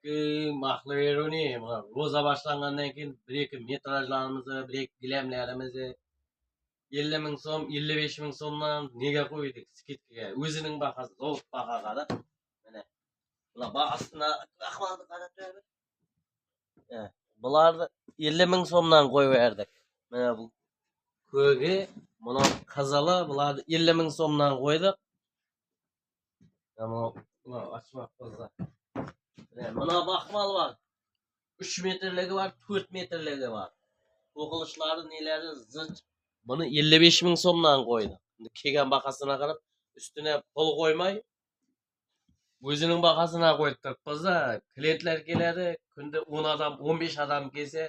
Mahlı veroni, roza başlangandan keyin 1-2 metrajlarımızı, 1-2 gilemlerimizi 50 ming so'm, 55 ming so'mdan nega qo'ydik skidkaga? O'zining bahasi, zavod bahaga da. Mana bular bahasini ahvolni qarab turadi. Bularni 50 ming so'mdan qo'yverdik. Mana bu ko'gi, buni qizili bularni 50 ming so'mdan qo'ydik. Mana ochmoq bo'lsa. Mana baxmal var. 3 metrligi var, 4 metrligi var. To'qilishlari nelari zich. Buni 55 ming so'mdan qo'ydi. Endi kelgan bahasına qarab, üstüne pul qo'ymay, o'zining bahasına qo'yib turibmiz-da. Klientlar keladi, kunda 10 adam, 15 adam kelsa,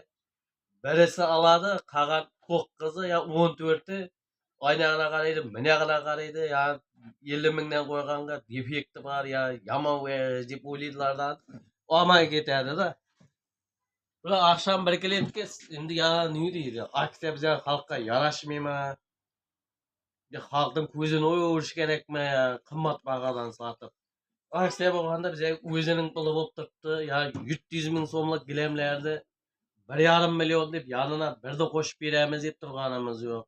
birisi aladi, qolgan 9'i ya 14'i aynagına qaraydi, minagına qaraydi, ya 50 mingdan qo'yganga defekti var, ya yomon deb o'ylaydilar-da. Olmay ketadi-da. Bular akşam bir klientga endi ya ne deydi? Aksiya bize halkka yaraşmayma. Halkın ko'zini o'yirish kerakmi? Qimmat bahodan sotib. Aksiya bo'lganda bize o'zining puli bo'lib turibdi. Ya 700 ming so'mlik gilamlarni 1,5 million deb yanına bir de qo'shib beramiz deb turganimiz yo'q.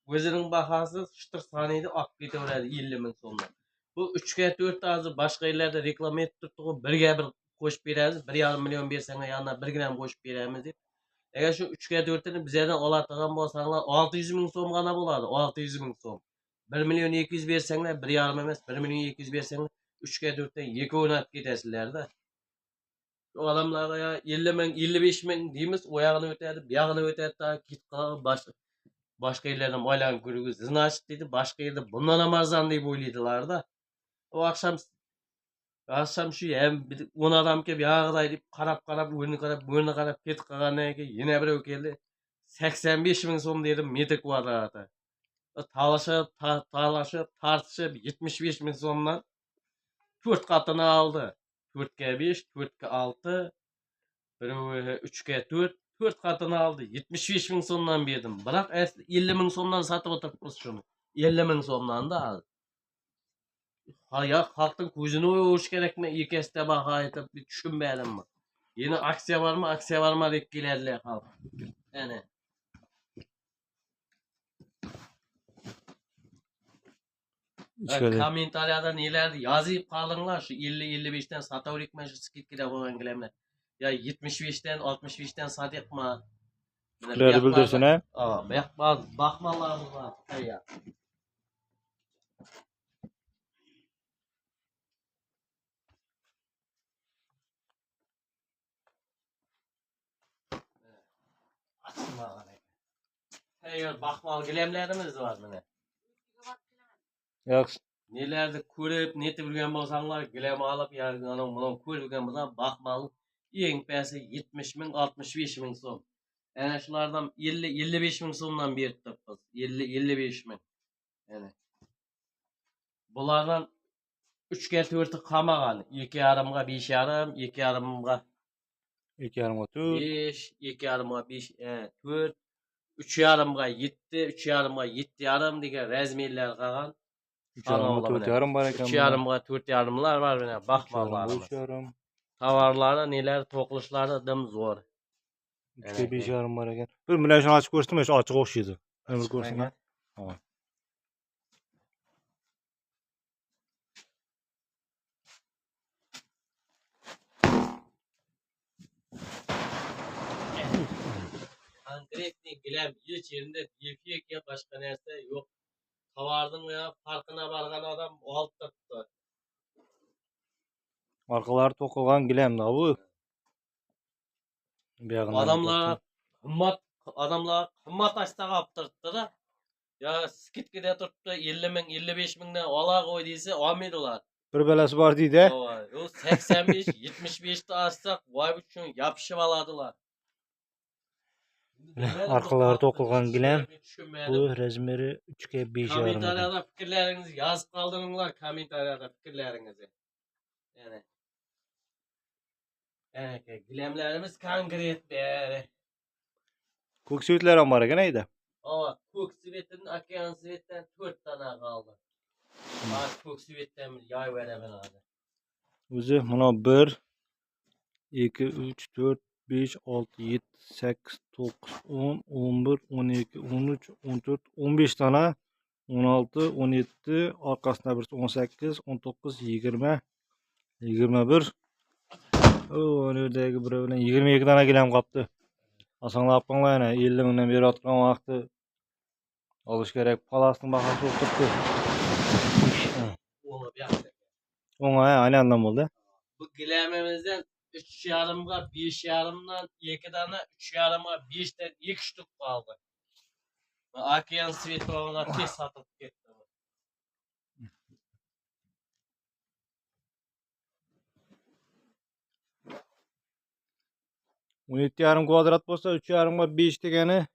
O'zining bahası shitir saniyda olib ketaveradi 50 ming so'mdan. Bu 3 ga 4 hozir boshqa yerlarda reklama etib turibdi, 1 ga 1 qo'shib beramiz, 1,5 million bersanglar yanına 1 gram qo'shib beramiz deb. Eğer şu 3 ga 4'ini bizden alatan bolsanglar 600 ming so'm gana bo'ladi, 600 ming so'm. 1 million 200 bersanglar 1,5 emas, 1 million 200 bersanglar 3 ga 4'ten 2 o'ynab ketasizlar-da. Şu adamlarga ya 50 ming, 55 ming deymiz, o yağını ötedi, bu yağını ötedi da git başka yerlerden oylanıp görüyoruz. Значит dedi, başka yerde bundan amarzan deyip oylaydılar-da. O akşam şu hem 10 adam kelip yağıday deyip qarab, önünü qarab ketip qalgandan keyin yine birөө keldi. 85 ming so'm dedi metr kvadrati. Talashıp tartışıp 75 ming so'mdan 4 katını aldı. 4 ga 5, 4 ga 6, biröö 3 ga 4, 4 katını aldı. 75 ming so'mdan berdim. Biroq 50 ming so'mdan sotib o'tiribmiz shuni. 50 ming so'mdan da. Ya halkın ko'zini o'yirish kerakmi? Ikasida baho aytib tushunmadim men. Yeni aksiya bormi? Aksiya bormi deb keladilar xalq. Ana. Kommentariyada nelerdi yazıp kalınlar şu 50-55'ten sataverik mi şu skidkide koygan gilemler. Ya 75'ten 65'ten satık mı? Fikirleri bildirsin ha. Bakmalarımız var. Ya. Hayır, bakmal gilemlerimiz var mı ne? Yaxşı. Nelerdi ko'rib, netib bilgan bo'lsanglar, gilem alıp yani bunu ko'rib bilgan bo'lsang, bakmal eng pasti 70 ming, 65 ming so'm. Yani şulardan 50-55 ming so'mdan berib turibmiz. 50-55 ming. Yani bulardan 3 ga 4'i qamagan. 2,5 ga 5,5, 2,5 ga 2,5 4. 5, 2,5 ga 5, 4, 3,5 ga 7, 3,5 ga 7,5 degan razmerlar qolgan. 3,5 4,5 var ekan. 3,5 ga 4,5'lar var mana baxmallarimiz. Tovarları neler to'qilishları dim zo'r. 3 ga 5,5 var ekan. Bir mana shuni ochib ko'rsatdim, shu ochiq o'xshaydi. Mana bir ko'rsin. Ha. Konkretni gilam hech yerinde defekt ya başka narsa yok. Tavardın ya farkına vargan adam olib turibdi. Arqalari to'qilgan gilamda bu. Adamlar qimmat açta qolib turibdi da. Ya skidkada turibdi 50 ming, 55 mingdan ola qo'y desa olmaydilar. Bir balasi bor deydi. O 85, 75'te açsak voy uchun yapışıp aladılar. Arqalari to'qilgan gilam. Bu razmeri 3 ga 5,5. Kommentariyada fikirlerinizi yazıp kaldırыңlar kommentariyada fikirlerinizi. Yani. Evet, gilamlarımız konkret beri. Ko'k svetlar ham bor ekan ayda. Ama ko'k svetin, okean svetten 4 tane kaldı. Ko'k svetten yay veremen hadi. O'zi mana 1 2, 3, 4, 5, 6, 7, 8, 9, 10, 11, 12, 13, 14, 15 tane. 16, 17, arkasında birisi 18, 19, 20, 21. O önürdeki biri bilen 22 tane gilem kaptı. Asanlap bakma yana 50 mingden beri atkan vakti alış gerek. Palasın bakası oturttu. Ola bir yakta. Ona aynı anlam oldu. Bu gilememizden 3 yarımga 5 yarımdan 2 tane 3 yarıma 5'ten 2 ştuk kaldı. Akiyan Svetova'na tez satıp gitti. 17 yarım kvadrat bolsa 3 yarımga 5 degeni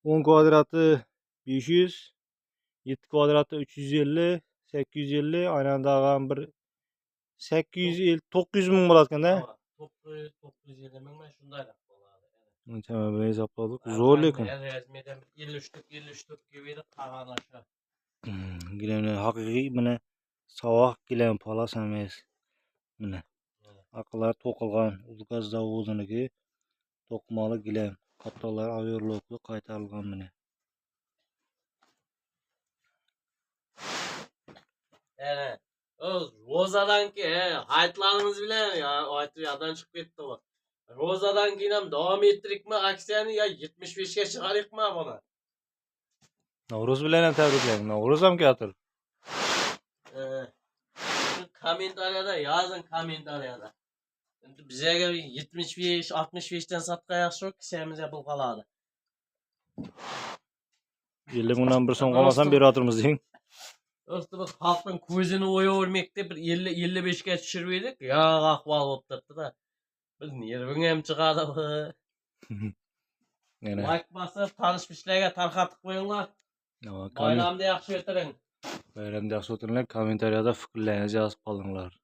10 kvadratı 500, 7 kvadratı 350, 850, aynı anda ağam bir 850, 900 ming bolatken da. 920 ming şundayla boladı. Tamam böyle hesapladık. Zor lekin. Resmiyeden 53 tük gibi kalan aşağı. Gilemler haqiqiy mine savoq gilem palas emas. Mine. Aqlar to'qilgan Ulgaz zavodiniki to'qmalı gilem. Qattalar averloklu qaytarilgan mine. Yani o Rozadan ki haytlarınız bilen ya haytlardan çıkıp gitti bu. Rozadan kinem devam ettirik mi aksiyonu ya 75'e çıkarık mı buna? Navruz bilen hem tebriklerim. Navruz ham keltir. Şu komentariyada yazın komentariyada. Bize göre 75 65'ten satka yaxşı yok kişimize bul kaladı. 50 mingdan bir so'm qolmasam beratirmiz deng. Dostu bak halkın közünü oyavermekte bir 50-55'e düşürüyorduk. Ya ahval bolup turdu da. Biz nervin hem çıkardı bu. Yani. Like basıp tanışmışlarga tarqatib qo'yinglar. Bayramda yaxshi o'tiring. Bayramda yaxshi o'tiringlar. Kommentariyada fikrlaringizni yozib qolinglar.